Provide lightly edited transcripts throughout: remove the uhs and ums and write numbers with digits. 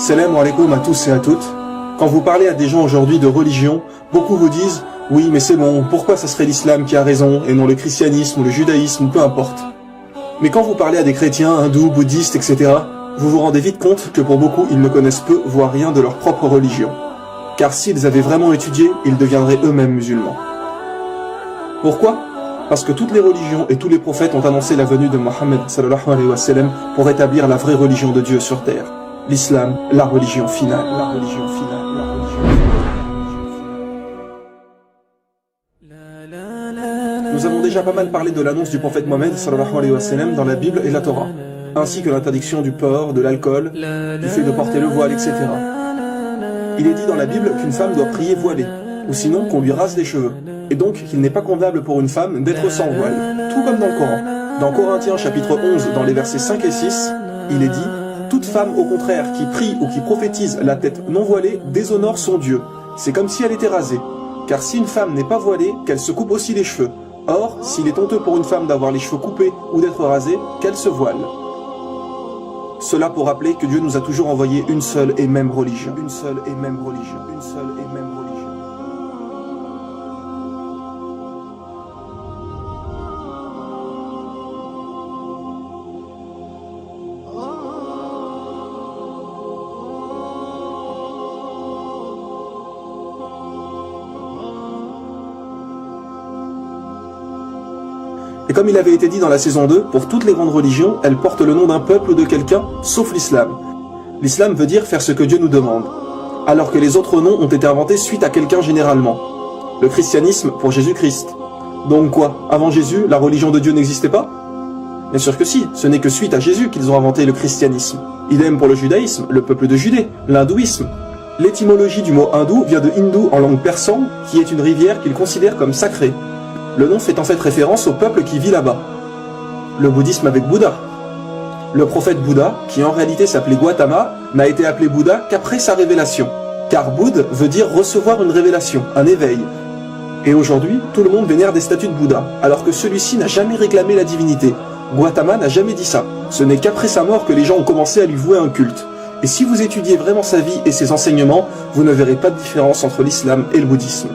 Salam alaikum à tous et à toutes. Quand vous parlez à des gens aujourd'hui de religion, beaucoup vous disent « Oui, mais c'est bon, pourquoi ça serait l'islam qui a raison et non le christianisme ou le judaïsme ou peu importe ». Mais quand vous parlez à des chrétiens, hindous, bouddhistes, etc., vous vous rendez vite compte que pour beaucoup, ils ne connaissent peu, voire rien de leur propre religion. Car s'ils avaient vraiment étudié, ils deviendraient eux-mêmes musulmans. Pourquoi ? Parce que toutes les religions et tous les prophètes ont annoncé la venue de Mohammed sallallahu alayhi wa sallam pour établir la vraie religion de Dieu sur terre. L'islam, la religion finale. La religion finale. La religion finale. Nous avons déjà pas mal parlé de l'annonce du prophète Mohammed sallallahu alayhi wa sallam dans la Bible et la Torah, ainsi que l'interdiction du porc, de l'alcool, du fait de porter le voile, etc. Il est dit dans la Bible qu'une femme doit prier voilée, ou sinon qu'on lui rase les cheveux, et donc qu'il n'est pas convenable pour une femme d'être sans voile, tout comme dans le Coran. Dans Corinthiens chapitre 11, dans les versets 5 et 6, il est dit « Toute femme au contraire qui prie ou qui prophétise la tête non voilée déshonore son Dieu, c'est comme si elle était rasée. Car si une femme n'est pas voilée, qu'elle se coupe aussi les cheveux. Or, s'il est honteux pour une femme d'avoir les cheveux coupés ou d'être rasée, qu'elle se voile. » Cela pour rappeler que Dieu nous a toujours envoyé une seule et même religion. Une seule et même religion. Une seule et même religion. Et comme il avait été dit dans la saison 2, pour toutes les grandes religions, elles portent le nom d'un peuple ou de quelqu'un, sauf l'islam. L'islam veut dire faire ce que Dieu nous demande, alors que les autres noms ont été inventés suite à quelqu'un généralement. Le christianisme pour Jésus-Christ. Donc quoi, avant Jésus, la religion de Dieu n'existait pas? Bien sûr que si, ce n'est que suite à Jésus qu'ils ont inventé le christianisme. Idem pour le judaïsme, le peuple de Judée, l'hindouisme. L'étymologie du mot hindou vient de hindou en langue persane, qui est une rivière qu'ils considèrent comme sacrée. Le nom fait en fait référence au peuple qui vit là-bas. Le bouddhisme avec Bouddha. Le prophète Bouddha, qui en réalité s'appelait Gautama, n'a été appelé Bouddha qu'après sa révélation. Car Bouddha veut dire recevoir une révélation, un éveil. Et aujourd'hui, tout le monde vénère des statues de Bouddha, alors que celui-ci n'a jamais réclamé la divinité. Gautama n'a jamais dit ça. Ce n'est qu'après sa mort que les gens ont commencé à lui vouer un culte. Et si vous étudiez vraiment sa vie et ses enseignements, vous ne verrez pas de différence entre l'islam et le bouddhisme.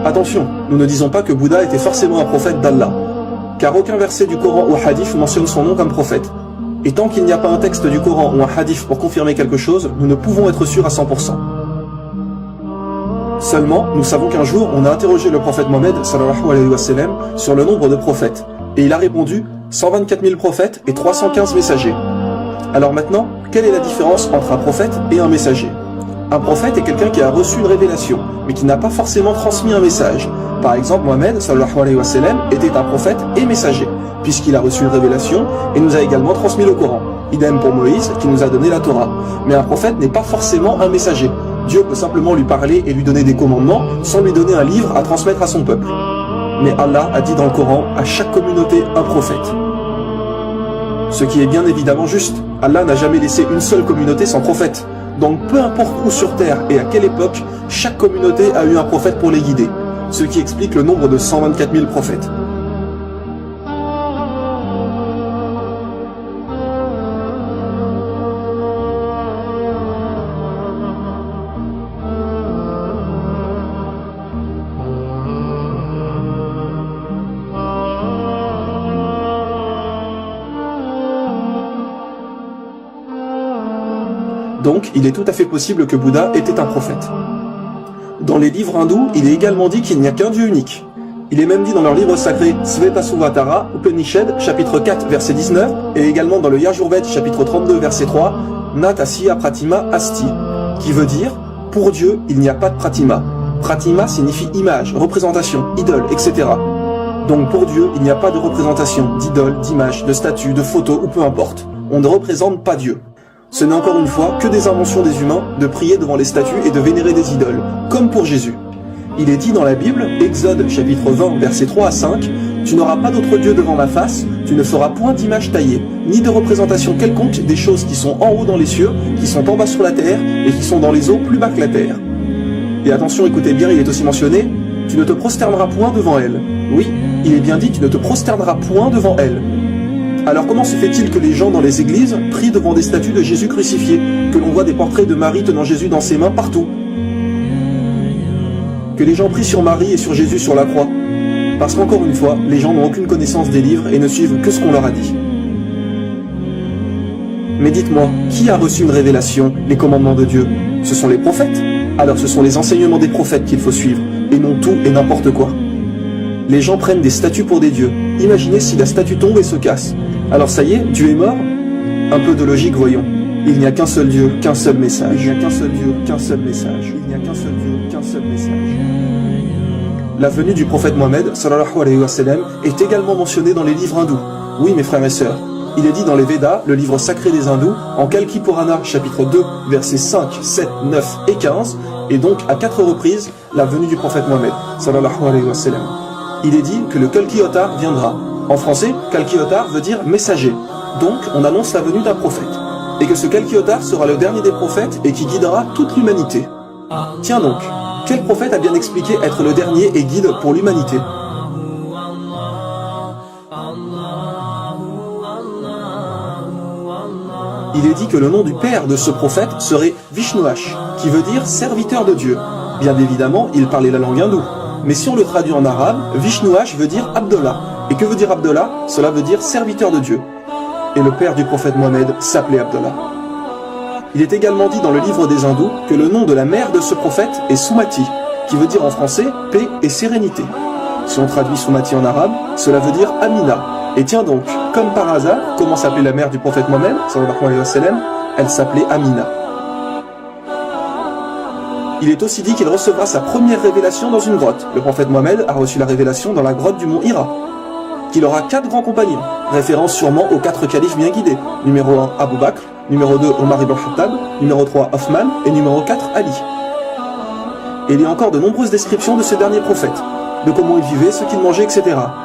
Attention, nous ne disons pas que Bouddha était forcément un prophète d'Allah, car aucun verset du Coran ou hadith mentionne son nom comme prophète. Et tant qu'il n'y a pas un texte du Coran ou un hadith pour confirmer quelque chose, nous ne pouvons être sûrs à 100%. Seulement, nous savons qu'un jour, on a interrogé le prophète Mohammed sallallahu alayhi wa sallam sur le nombre de prophètes, et il a répondu 124 000 prophètes et 315 messagers. Alors maintenant, quelle est la différence entre un prophète et un messager ? Un prophète est quelqu'un qui a reçu une révélation, mais qui n'a pas forcément transmis un message. Par exemple, Mohammed sallallahu alayhi wa sallam était un prophète et messager, puisqu'il a reçu une révélation et nous a également transmis le Coran. Idem pour Moïse, qui nous a donné la Torah. Mais un prophète n'est pas forcément un messager. Dieu peut simplement lui parler et lui donner des commandements, sans lui donner un livre à transmettre à son peuple. Mais Allah a dit dans le Coran, à chaque communauté un prophète. Ce qui est bien évidemment juste. Allah n'a jamais laissé une seule communauté sans prophète. Donc peu importe où sur terre et à quelle époque, chaque communauté a eu un prophète pour les guider, ce qui explique le nombre de 124 000 prophètes. Donc, il est tout à fait possible que Bouddha était un prophète. Dans les livres hindous, il est également dit qu'il n'y a qu'un Dieu unique. Il est même dit dans leur livre sacré Svetasvatara, Upanishad, chapitre 4, verset 19, et également dans le Yajurved, chapitre 32, verset 3, Natasya Pratima Asti, qui veut dire « Pour Dieu, il n'y a pas de Pratima ». Pratima signifie image, représentation, idole, etc. Donc pour Dieu, il n'y a pas de représentation, d'idole, d'image, de statue, de photo ou peu importe. On ne représente pas Dieu. Ce n'est encore une fois que des inventions des humains de prier devant les statues et de vénérer des idoles, comme pour Jésus. Il est dit dans la Bible, Exode chapitre 20 versets 3 à 5, Tu n'auras pas d'autre Dieu devant ma face, tu ne feras point d'image taillée, ni de représentation quelconque des choses qui sont en haut dans les cieux, qui sont en bas sur la terre, et qui sont dans les eaux plus bas que la terre. Et attention, écoutez bien, il est aussi mentionné, tu ne te prosterneras point devant elle. Oui, il est bien dit, tu ne te prosterneras point devant elle. Alors comment se fait-il que les gens dans les églises prient devant des statues de Jésus crucifié, que l'on voit des portraits de Marie tenant Jésus dans ses mains partout? Que les gens prient sur Marie et sur Jésus sur la croix? Parce qu'encore une fois, les gens n'ont aucune connaissance des livres et ne suivent que ce qu'on leur a dit. Mais dites-moi, qui a reçu une révélation, les commandements de Dieu? Ce sont les prophètes. Alors ce sont les enseignements des prophètes qu'il faut suivre, et non tout et n'importe quoi. Les gens prennent des statues pour des dieux. Imaginez si la statue tombe et se casse. Alors ça y est, Dieu est mort? Un peu de logique, voyons. Il n'y a qu'un seul Dieu, qu'un seul message. Il n'y a qu'un seul Dieu, qu'un seul message. Il n'y a qu'un seul Dieu, qu'un seul message. La venue du prophète Mohammed, sallallahu alayhi wa sallam, est également mentionnée dans les livres hindous. Oui, mes frères et sœurs. Il est dit dans les Védas, le livre sacré des hindous, en Kalki Purana, chapitre 2, versets 5, 7, 9 et 15, et donc à 4 reprises, la venue du prophète Mohammed, sallallahu alayhi wa sallam. Il est dit que le Kalki Avatar viendra. En français, Kalki Avatar veut dire messager. Donc, on annonce la venue d'un prophète. Et que ce Kalki Avatar sera le dernier des prophètes et qui guidera toute l'humanité. Tiens donc, quel prophète a bien expliqué être le dernier et guide pour l'humanité? Il est dit que le nom du père de ce prophète serait Vishnuash, qui veut dire serviteur de Dieu. Bien évidemment, il parlait la langue hindoue. Mais si on le traduit en arabe, Vishnuash veut dire Abdallah. Et que veut dire Abdallah? Cela veut dire serviteur de Dieu. Et le père du prophète Mohammed s'appelait Abdallah. Il est également dit dans le livre des hindous que le nom de la mère de ce prophète est Sumati, qui veut dire en français paix et sérénité. Si on traduit Sumati en arabe, cela veut dire Amina. Et tiens donc, comme par hasard, comment s'appelait la mère du prophète Mohammed, sallallahu alayhi wa sallam? Elle s'appelait Amina. Il est aussi dit qu'il recevra sa première révélation dans une grotte. Le prophète Mohammed a reçu la révélation dans la grotte du mont Hira. Qu'il aura 4 grands compagnons, référence sûrement aux 4 califes bien guidés. Numéro 1, Abu Bakr, numéro 2, Omar ibn Khattab, numéro 3, Othman, et numéro 4, Ali. Et il y a encore de nombreuses descriptions de ce dernier prophète, de comment il vivait, ce qu'il mangeait, etc.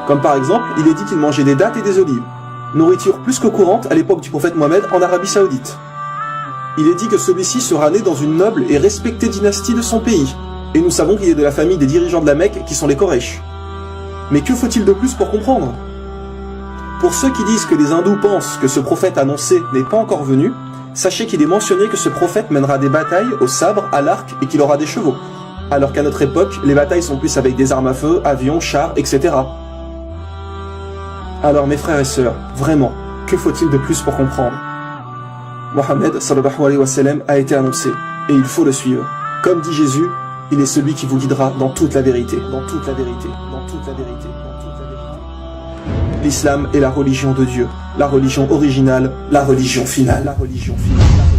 Comme par exemple, il est dit qu'il mangeait des dattes et des olives, nourriture plus que courante à l'époque du prophète Mohammed en Arabie Saoudite. Il est dit que celui-ci sera né dans une noble et respectée dynastie de son pays, et nous savons qu'il est de la famille des dirigeants de la Mecque qui sont les Quraysh. Mais que faut-il de plus pour comprendre? Pour ceux qui disent que les hindous pensent que ce prophète annoncé n'est pas encore venu, sachez qu'il est mentionné que ce prophète mènera des batailles au sabre, à l'arc et qu'il aura des chevaux. Alors qu'à notre époque, les batailles sont plus avec des armes à feu, avions, chars, etc. Alors mes frères et sœurs, vraiment, que faut-il de plus pour comprendre? Mohammed sallallahu alayhi wa sallam a été annoncé, et il faut le suivre. Comme dit Jésus, il est celui qui vous guidera dans toute la vérité, dans toute la vérité, dans toute la vérité, dans toute la vérité. L'islam est la religion de Dieu, la religion originale, la religion finale, la religion finale.